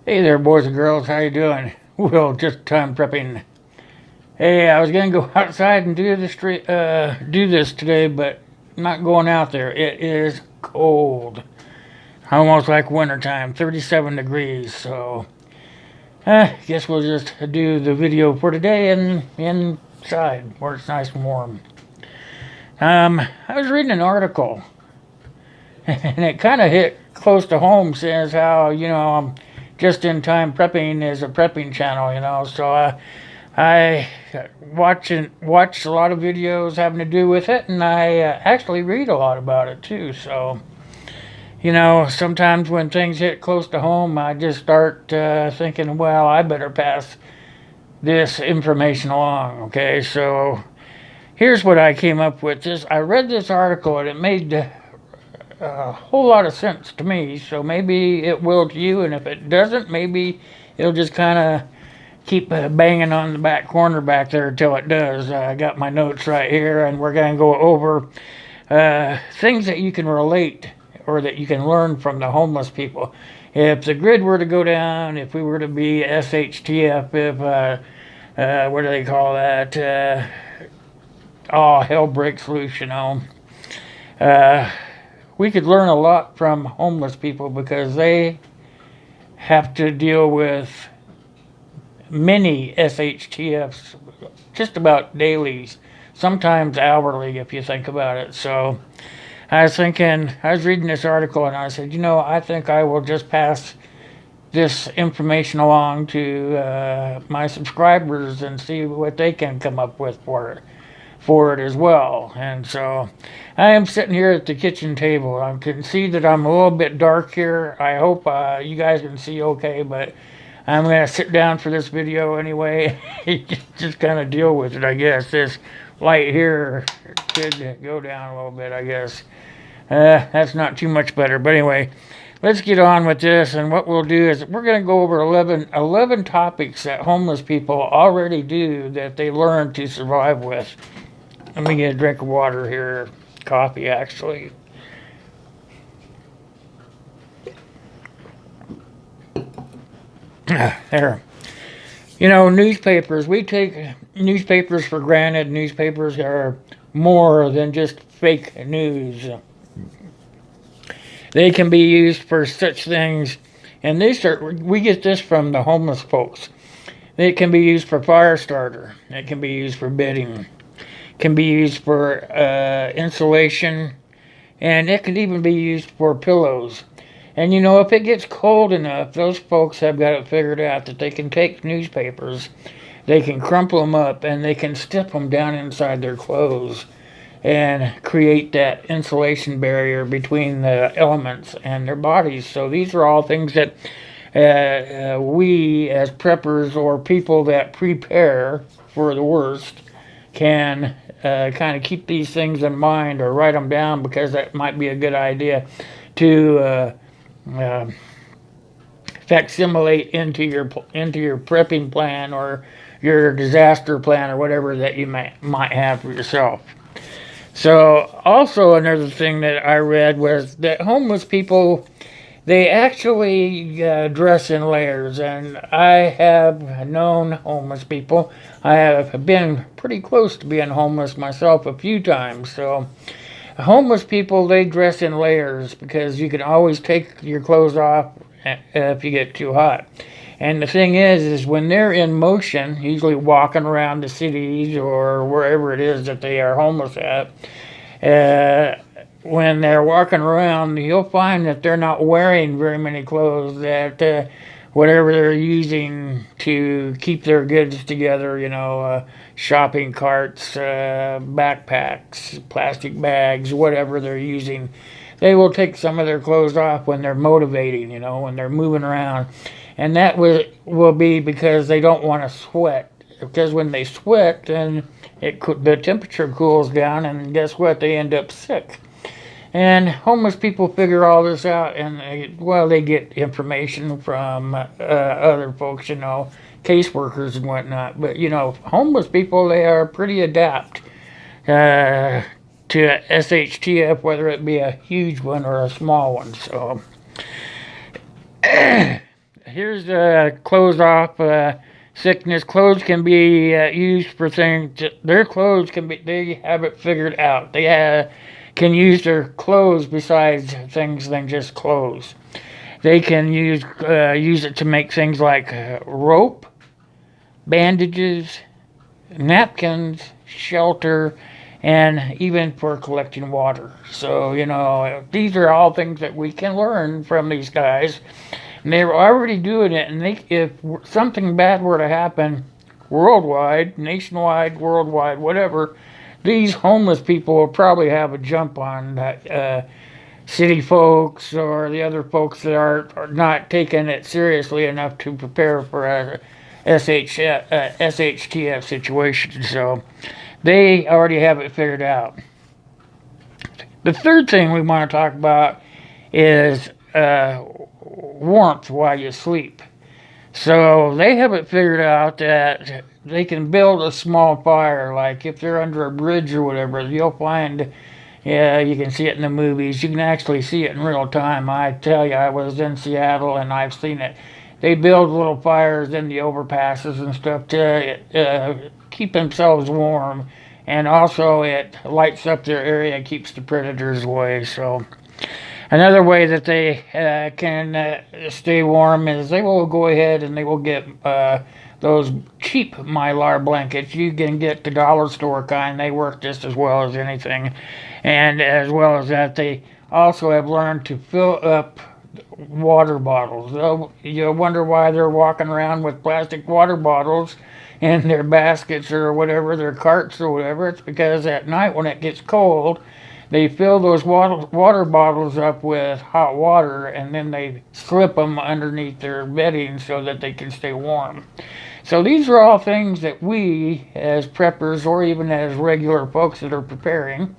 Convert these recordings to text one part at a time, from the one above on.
Hey there, boys and girls. How you doing? Well, just time prepping. Hey, I was gonna go outside and do this today, but I'm not going out there. It is cold, almost like wintertime, 37 degrees. So, guess we'll just do the video for today and inside where it's nice and warm. I was reading an article, and it kind of hit close to home. Says how just in time prepping is a prepping channel, So I watch a lot of videos having to do with it, and I actually read a lot about it too. So sometimes when things hit close to home, I just start thinking, well, I better pass this information along. Okay, so here's what I came up with. I read this article and it made a whole lot of sense to me, so maybe it will to you, and if it doesn't, maybe it'll just kind of keep banging on the back corner back there until it does. I got my notes right here, and we're going to go over things that you can relate or that you can learn from the homeless people. If the grid were to go down, if we were to be shtf, if what do they call that, all hell breaks loose, we could learn a lot from homeless people because they have to deal with many SHTFs just about daily, sometimes hourly if you think about it. So I was reading this article and I said, I think I will just pass this information along to my subscribers and see what they can come up with for it as well. And so I am sitting here at the kitchen table. I can see that I'm a little bit dark here. I hope you guys can see okay, but I'm going to sit down for this video anyway. Just kind of deal with it, I guess. This light here could go down a little bit, I guess. That's not too much better. But anyway, let's get on with this. And what we'll do is we're going to go over 11 topics that homeless people already do that they learn to survive with. Let me get a drink of water here. Coffee, actually. There. Newspapers. We take newspapers for granted. Newspapers are more than just fake news. They can be used for such things, and we get this from the homeless folks. It can be used for fire starter. It can be used for bedding. Can be used for insulation, and it can even be used for pillows. And if it gets cold enough, those folks have got it figured out that they can take newspapers, they can crumple them up, and they can stick them down inside their clothes and create that insulation barrier between the elements and their bodies. So these are all things that we as preppers or people that prepare for the worst can kind of keep these things in mind or write them down, because that might be a good idea to facsimilate into your prepping plan or your disaster plan or whatever that you might have for yourself. So also another thing that I read was that homeless people, they actually dress in layers, and I have known homeless people. I have been pretty close to being homeless myself a few times. So homeless people, they dress in layers because you can always take your clothes off if you get too hot. And the thing is when they're in motion, usually walking around the cities or wherever it is that they are homeless at, when they're walking around, you'll find that they're not wearing very many clothes, that whatever they're using to keep their goods together, shopping carts, backpacks, plastic bags, whatever they're using, they will take some of their clothes off when they're motivating, when they're moving around. And that will be because they don't want to sweat. Because when they sweat, then the temperature cools down, and guess what? They end up sick. And homeless people figure all this out, and they get information from other folks, caseworkers and whatnot. But homeless people, they are pretty adept to SHTF, whether it be a huge one or a small one. So here's clothes off sickness. Clothes can be used for things. Their clothes can be. They have it figured out. They can use their clothes besides things than just clothes. They can use it to make things like rope, bandages, napkins, shelter, and even for collecting water. So, these are all things that we can learn from these guys. And they're already doing it, and if something bad were to happen worldwide, nationwide, worldwide, whatever, these homeless people will probably have a jump on city folks or the other folks that are not taking it seriously enough to prepare for a SHTF situation. So they already have it figured out. The third thing we want to talk about is warmth while you sleep. So they have it figured out that they can build a small fire, like if they're under a bridge or whatever. You'll find, yeah, you can see it in the movies. You can actually see it in real time. I tell you, I was in Seattle and I've seen it. They build little fires in the overpasses and stuff to keep themselves warm, and also it lights up their area and keeps the predators away. So another way that they can stay warm is they will go ahead and they will get those cheap Mylar blankets. You can get the dollar store kind. They work just as well as anything. And as well as that, they also have learned to fill up water bottles. You'll wonder why they're walking around with plastic water bottles in their baskets or whatever, their carts or whatever. It's because at night when it gets cold, they fill those water bottles up with hot water, and then they slip them underneath their bedding so that they can stay warm. So these are all things that we, as preppers or even as regular folks that are preparing,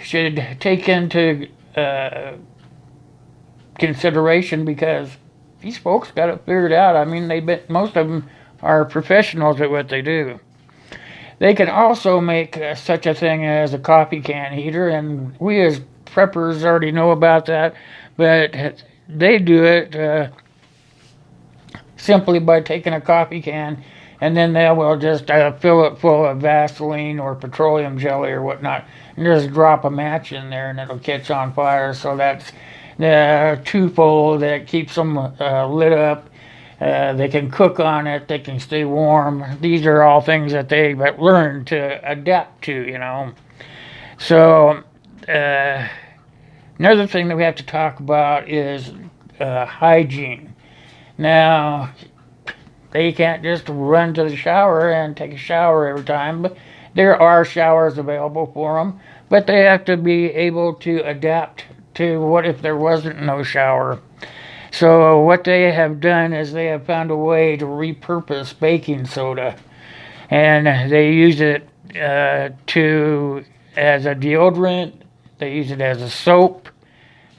should take into consideration, because these folks got it figured out. I mean, most of them are professionals at what they do. They can also make such a thing as a coffee can heater, and we as preppers already know about that, but they do it simply by taking a coffee can, and then they will just fill it full of Vaseline or petroleum jelly or whatnot, and just drop a match in there and it'll catch on fire. So that's twofold. That keeps them lit up. They can cook on it. They can stay warm. These are all things that they've learned to adapt to, So another thing that we have to talk about is hygiene. Now, they can't just run to the shower and take a shower every time, but there are showers available for them, but they have to be able to adapt to what if there wasn't no shower. So what they have done is they have found a way to repurpose baking soda, and they use it as a deodorant. They use it as a soap,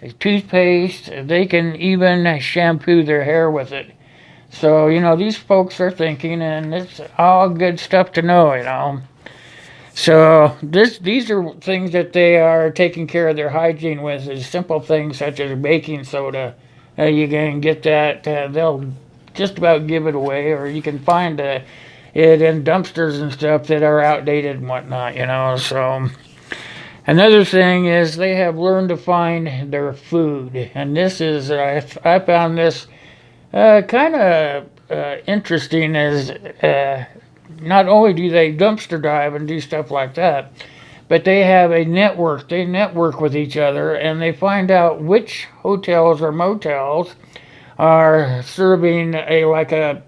a toothpaste. They can even shampoo their hair with it. So, these folks are thinking, and it's all good stuff to know, So these are things that they are taking care of their hygiene with, is simple things such as baking soda. You can get that. They'll just about give it away, or you can find it in dumpsters and stuff that are outdated and whatnot, So another thing is they have learned to find their food, and this is I found this kind of interesting. As not only do they dumpster dive and do stuff like that, but they have a network. They network with each other, and they find out which hotels or motels are serving a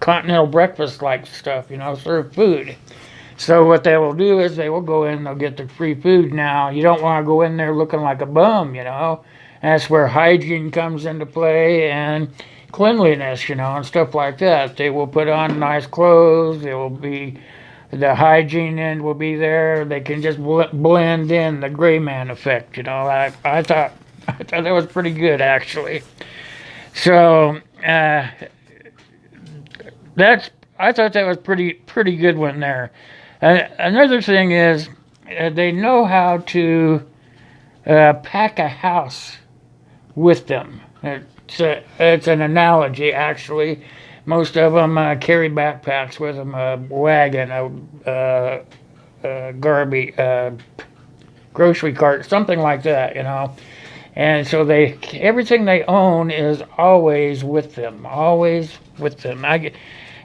continental breakfast like stuff, serve food. So what they will do is they will go in, they'll get the free food. Now, you don't want to go in there looking like a bum, That's where hygiene comes into play, and cleanliness, and stuff like that. They will put on nice clothes. The hygiene end will be there. They can just blend in the gray man effect. I thought that was pretty good, actually. So I thought that was pretty good one there. Another thing is they know how to pack a house with them. it's an analogy, actually. Most of them carry backpacks with them, a wagon, a garbage, grocery cart, something like that, you know. And so everything they own is always with them, always with them.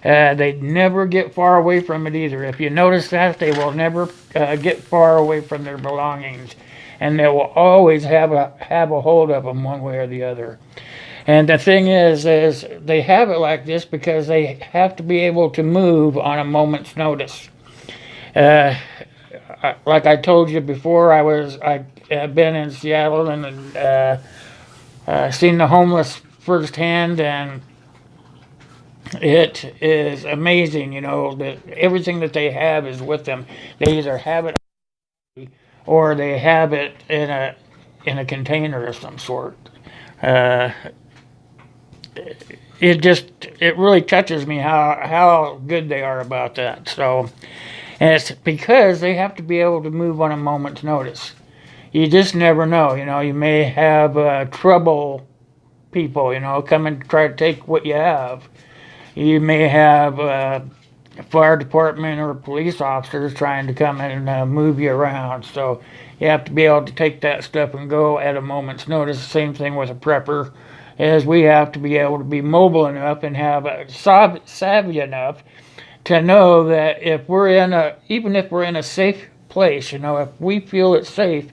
They never get far away from it either. If you notice that, they will never get far away from their belongings, and they will always have a hold of them one way or the other. And the thing is they have it like this because they have to be able to move on a moment's notice. Like I told you before, I have been in Seattle and seen the homeless firsthand, and it is amazing, you know, that everything that they have is with them. They either have it or they have it in a container of some sort. It really touches me how good they are about that. So, and it's because they have to be able to move on a moment's notice. You just never know, you know. You may have trouble people, you know, come and try to take what you have. You may have fire department or police officers trying to come and move you around. So you have to be able to take that stuff and go at a moment's notice. Same thing with a prepper, is we have to be able to be mobile enough and have savvy enough to know that even if we're in a safe place, you know, if we feel it's safe,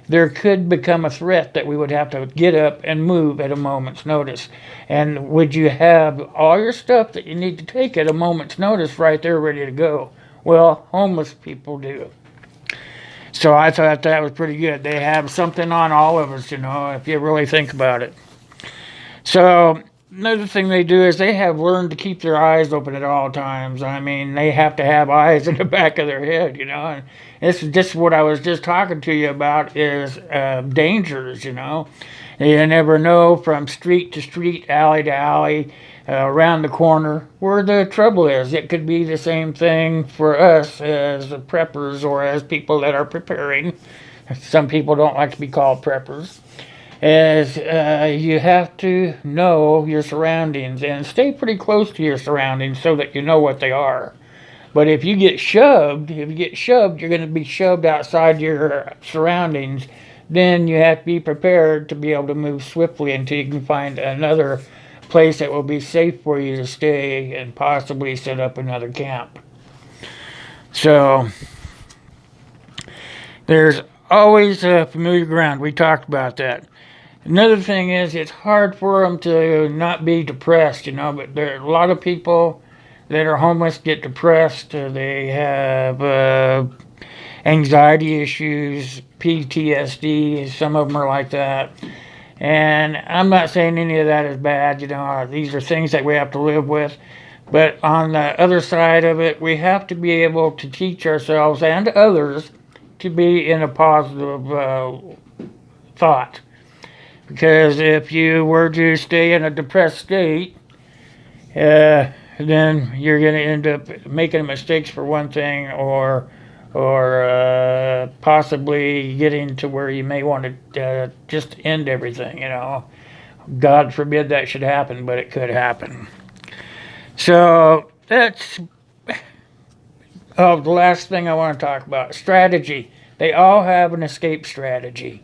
there could become a threat that we would have to get up and move at a moment's notice. And would you have all your stuff that you need to take at a moment's notice right there ready to go? Well, homeless people do. So I thought that was pretty good. They have something on all of us, you know, if you really think about it. So another thing they do is they have learned to keep their eyes open at all times. I mean, they have to have eyes in the back of their head, you know. And this is just what I was just talking to you about, is dangers, you know. You never know from street to street, alley to alley, around the corner where the trouble is. It could be the same thing for us as the preppers or as people that are preparing. Some people don't like to be called preppers. As you have to know your surroundings and stay pretty close to your surroundings so that you know what they are. But if you get shoved, you're going to be shoved outside your surroundings. Then you have to be prepared to be able to move swiftly until you can find another place that will be safe for you to stay and possibly set up another camp. So there's always familiar ground. We talked about that. Another thing is it's hard for them to not be depressed, you know, but there are a lot of people that are homeless get depressed. They have anxiety issues, PTSD, some of them are like that. And I'm not saying any of that is bad, you know, these are things that we have to live with. But on the other side of it, we have to be able to teach ourselves and others to be in a positive thought. Because if you were to stay in a depressed state, then you're going to end up making mistakes for one thing, or possibly getting to where you may want to just end everything, you know. God forbid that should happen, but it could happen. So that's the last thing I want to talk about. Strategy. They all have an escape strategy.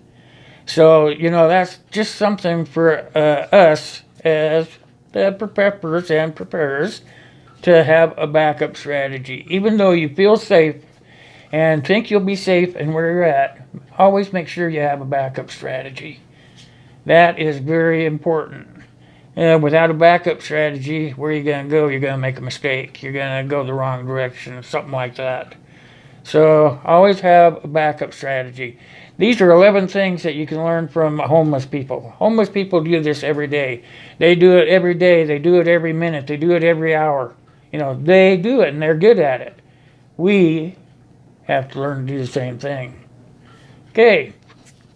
So, you know, that's just something for us as the preppers and preparers to have a backup strategy. Even though you feel safe and think you'll be safe and where you're at, always make sure you have a backup strategy. That is very important. Without a backup strategy, where are you going to go? You're going to make a mistake. You're going to go the wrong direction, something like that. So always have a backup strategy. These are 11 things that you can learn from homeless people. Homeless people do this every day. They do it every day. They do it every minute. They do it every hour. You know, they do it and they're good at it. We have to learn to do the same thing. Okay,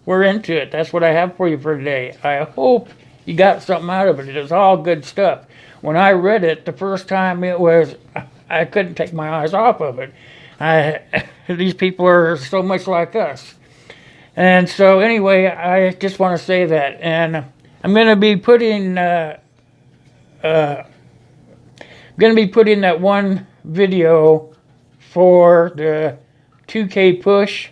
we're into it. That's what I have for you for today. I hope you got something out of it. It was all good stuff. When I read it the first time, I couldn't take my eyes off of it. These people are so much like us. And so anyway, I just want to say that. And I'm gonna be putting that one video for the 2K push.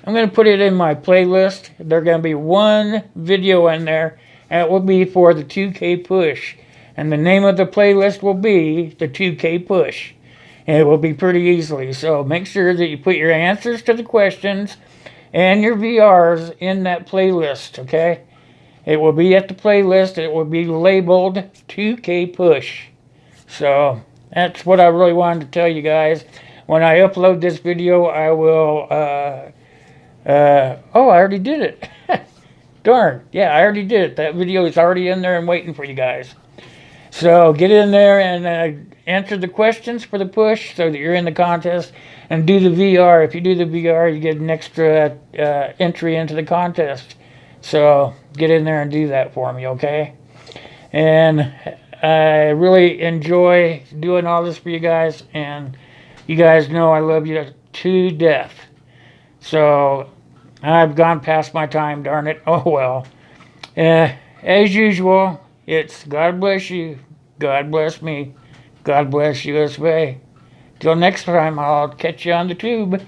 I'm going to put it in my playlist. There's going to be one video in there, and it will be for the 2K push. And the name of the playlist will be the 2K push. And it will be pretty easily. So make sure that you put your answers to the questions and your VRs in that playlist, okay? It will be at the playlist. It will be labeled 2K push. So that's what I really wanted to tell you guys. When I upload this video, I will, oh, I already did it. Darn, yeah, I already did it. That video is already in there and waiting for you guys. So get in there and answer the questions for the push so that you're in the contest, and do the VR. If you do the VR, you get an extra entry into the contest. So get in there and do that for me, okay? And I really enjoy doing all this for you guys, and you guys know I love you to death. So I've gone past my time, darn it. Oh well. As usual, it's God bless you, God bless me, God bless USA. Till next time, I'll catch you on the tube.